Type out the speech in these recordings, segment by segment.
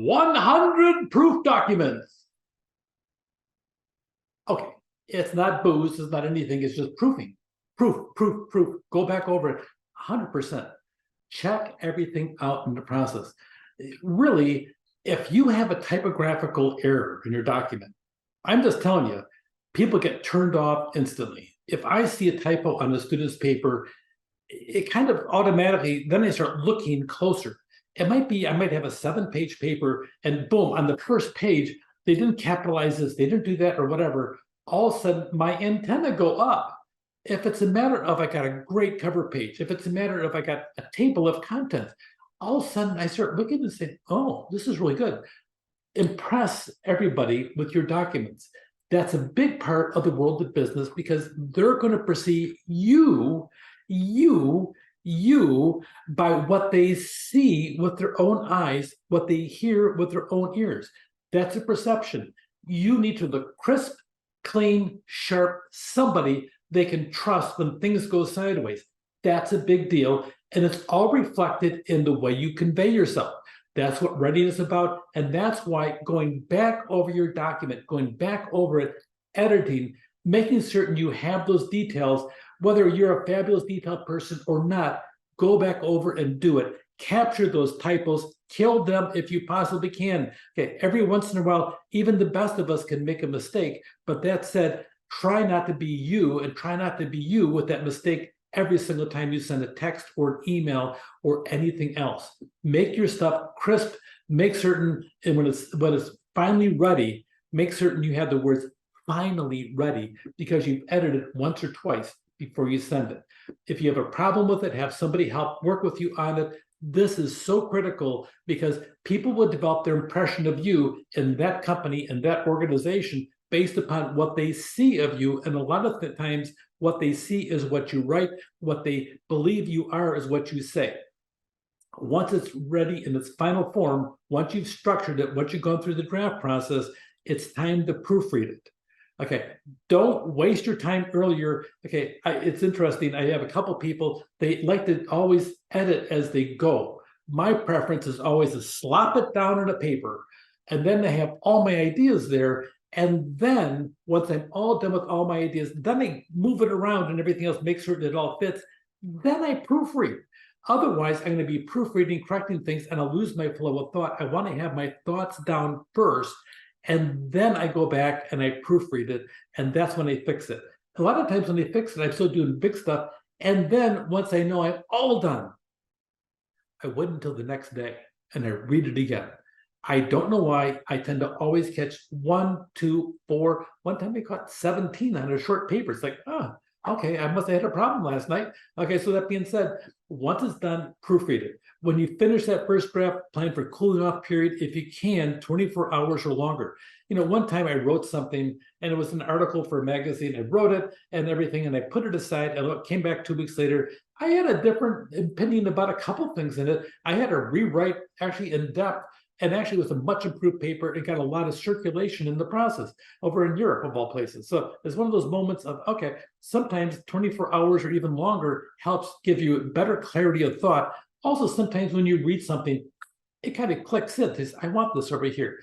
100 proof documents. Okay, it's not booze, it's not anything, it's just proofing. Proof. Go back over it 100%. Check everything out in the process. Really, if you have a typographical error in your document, I'm just telling you, people get turned off instantly. If I see a typo on a student's paper, it kind of automatically, then I start looking closer. It might be, I might have a 7-page paper and boom, on the first page, they didn't capitalize this, they didn't do that or whatever. All of a sudden, my antenna go up. If it's a matter of I got a great cover page, if it's a matter of I got a table of contents, all of a sudden I start looking and saying, oh, this is really good. Impress everybody with your documents. That's a big part of the world of business because they're going to perceive you by what they see with their own eyes, what they hear with their own ears. That's a perception. You need to look crisp, clean, sharp, somebody they can trust when things go sideways. That's a big deal. And it's all reflected in the way you convey yourself. That's what writing is about. And that's why going back over your document, going back over it, editing, making certain you have those details, whether you're a fabulous detailed person or not, go back over and do it. Capture those typos, kill them if you possibly can. Okay, every once in a while, even the best of us can make a mistake. But that said, try not to be you and try not to be you with that mistake every single time you send a text or an email or anything else. Make your stuff crisp, make certain, and when it's finally ready, make certain you have the words finally ready because you've edited once or twice before you send it. If you have a problem with it, have somebody help work with you on it. This is so critical because people will develop their impression of you in that company and that organization based upon what they see of you. And a lot of the times, what they see is what you write, what they believe you are is what you say. Once it's ready in its final form, once you've structured it, once you've gone through the draft process, it's time to proofread it. Okay, don't waste your time earlier. Okay, it's interesting. I have a couple people, they like to always edit as they go. My preference is always to slop it down on a paper, and then I have all my ideas there. And then once I'm all done with all my ideas, then I move it around and everything else, make sure that it all fits. Then I proofread. Otherwise, I'm going to be proofreading, correcting things, and I'll lose my flow of thought. I want to have my thoughts down first, and then I go back and I proofread it, and that's when I fix it. A lot of times when I fix it, I'm still doing big stuff, and then once I know I'm all done, I wait until the next day, and I read it again. I don't know why. I tend to always catch 1, 2, 4. One time I caught 17 on a short paper. It's like, oh, okay, I must have had a problem last night. Okay, so that being said, once it's done, proofread it. When you finish that first draft, plan for cooling off period, if you can, 24 hours or longer. You know, one time I wrote something and it was an article for a magazine. I wrote it and everything and I put it aside. And it came back 2 weeks later. I had a different opinion about a couple things in it. I had to rewrite actually in depth. And actually, with a much improved paper, it got a lot of circulation in the process over in Europe, of all places. So it's one of those moments of, okay, sometimes 24 hours or even longer helps give you better clarity of thought. Also, sometimes when you read something, it kind of clicks in. Says, I want this over here.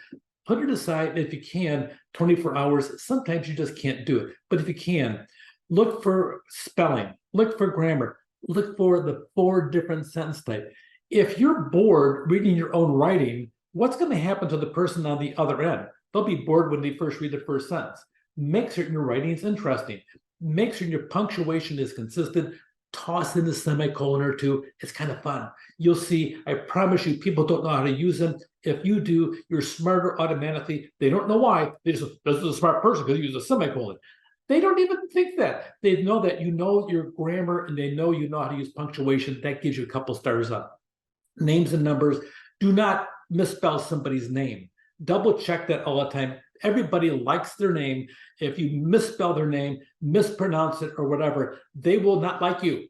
Put it aside if you can, 24 hours. Sometimes you just can't do it. But if you can, look for spelling, look for grammar, look for the 4 different sentence types. If you're bored reading your own writing, what's going to happen to the person on the other end? They'll be bored when they first read the first sentence. Make certain your writing is interesting. Make sure your punctuation is consistent. Toss in a semicolon or 2. It's kind of fun. You'll see, I promise you, people don't know how to use them. If you do, you're smarter automatically. They don't know why. They just, this is a smart person because you use a semicolon. They don't even think that. They know that you know your grammar and they know you know how to use punctuation. That gives you a couple stars up. Names and numbers. Do not misspell somebody's name. Double check that all the time. Everybody likes their name. If you misspell their name, mispronounce it or whatever, they will not like you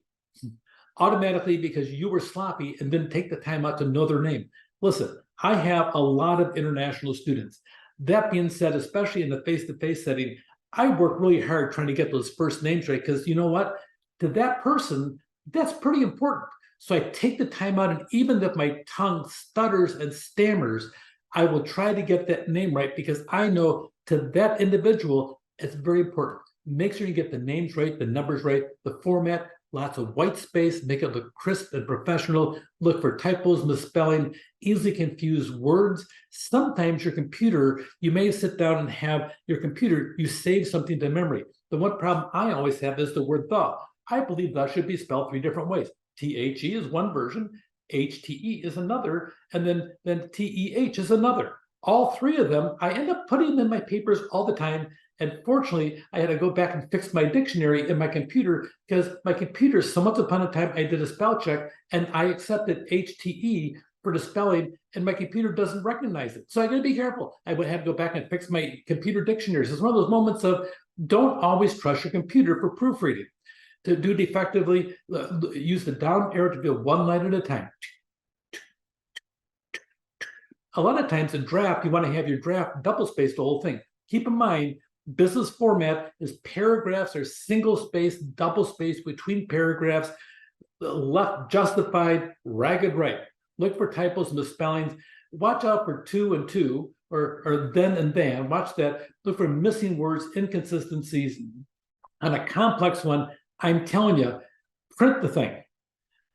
automatically because you were sloppy and didn't take the time out to know their name. Listen, I have a lot of international students. That being said, especially in the face-to-face setting, I work really hard trying to get those first names right because you know what? To that person, that's pretty important. So I take the time out, and even if my tongue stutters and stammers, I will try to get that name right because I know to that individual, it's very important. Make sure you get the names right, the numbers right, the format, lots of white space, make it look crisp and professional. Look for typos, misspelling, easily confused words. Sometimes your computer, you may sit down and have your computer, you save something to memory. The one problem I always have is the word the. I believe the should be spelled 3 different ways. THE is one version, HTE is another, and then TEH is another. All 3 of them, I end up putting them in my papers all the time. And fortunately, I had to go back and fix my dictionary in my computer because my computer, so once upon a time, I did a spell check and I accepted HTE for the spelling, and my computer doesn't recognize it. So I got to be careful. I would have to go back and fix my computer dictionaries. It's one of those moments of don't always trust your computer for proofreading. To do it effectively, use the down arrow to do one line at a time. A lot of times in draft, you want to have your draft double-spaced the whole thing. Keep in mind, business format is paragraphs are single-spaced, double-spaced between paragraphs, left justified, ragged right. Look for typos, misspellings. Watch out for to and to, or then and then. Watch that. Look for missing words, inconsistencies. On a complex one, I'm telling you, print the thing.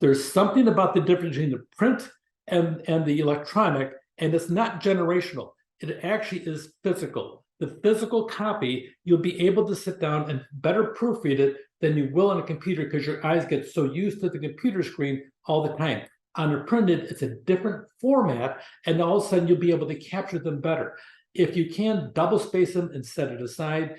There's something about the difference between the print and the electronic, and it's not generational. It actually is physical. The physical copy, you'll be able to sit down and better proofread it than you will on a computer because your eyes get so used to the computer screen all the time. On a printed, it's a different format, and all of a sudden you'll be able to capture them better. If you can, double space them and set it aside.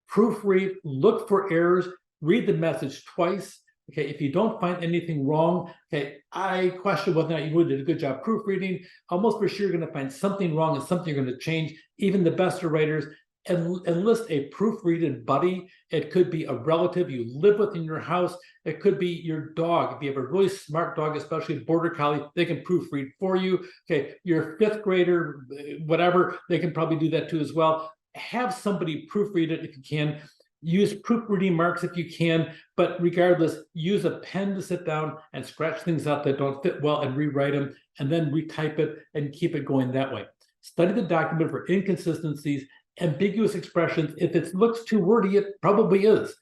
Proofread, look for errors, read the message twice. Okay, if you don't find anything wrong, okay, I question whether or not you did a good job proofreading. Almost for sure you're going to find something wrong and something you're going to change. Even the best of writers, enlist a proofreading buddy. It could be a relative you live with in your house. It could be your dog. If you have a really smart dog, especially a border collie, they can proofread for you. Okay, your 5th grader, whatever, they can probably do that too as well. Have somebody proofread it if you can. Use proofreading marks if you can, but regardless, use a pen to sit down and scratch things out that don't fit well and rewrite them, and then retype it and keep it going that way. Study the document for inconsistencies, ambiguous expressions. If it looks too wordy, it probably is.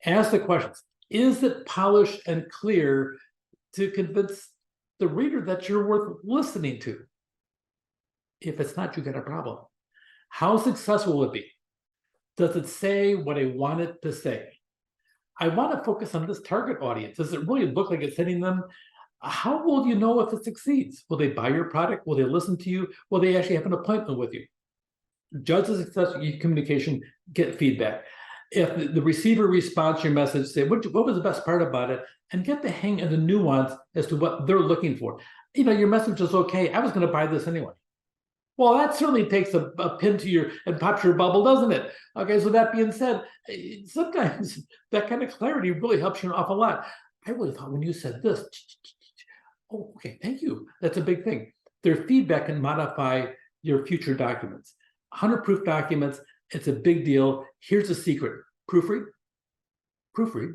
Ask the questions. Is it polished and clear to convince the reader that you're worth listening to? If it's not, you got a problem. How successful will it be? Does it say what I want it to say? I want to focus on this target audience. Does it really look like it's hitting them? How will you know if it succeeds? Will they buy your product? Will they listen to you? Will they actually have an appointment with you? Judge the success of your communication, get feedback. If the receiver responds to your message, say, what was the best part about it? And get the hang of the nuance as to what they're looking for. You know, your message is okay. I was going to buy this anyway. Well, that certainly takes a pin to your and pops your bubble, doesn't it? Okay, so that being said, sometimes that kind of clarity really helps you an awful lot. I really thought when you said this, oh, okay, thank you. That's a big thing. Their feedback can modify your future documents. 100 proof documents, it's a big deal. Here's the secret. Proofread, proofread,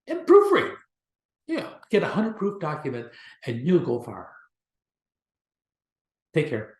and proofread. Yeah, get a 100 proof document and you'll go far. Take care.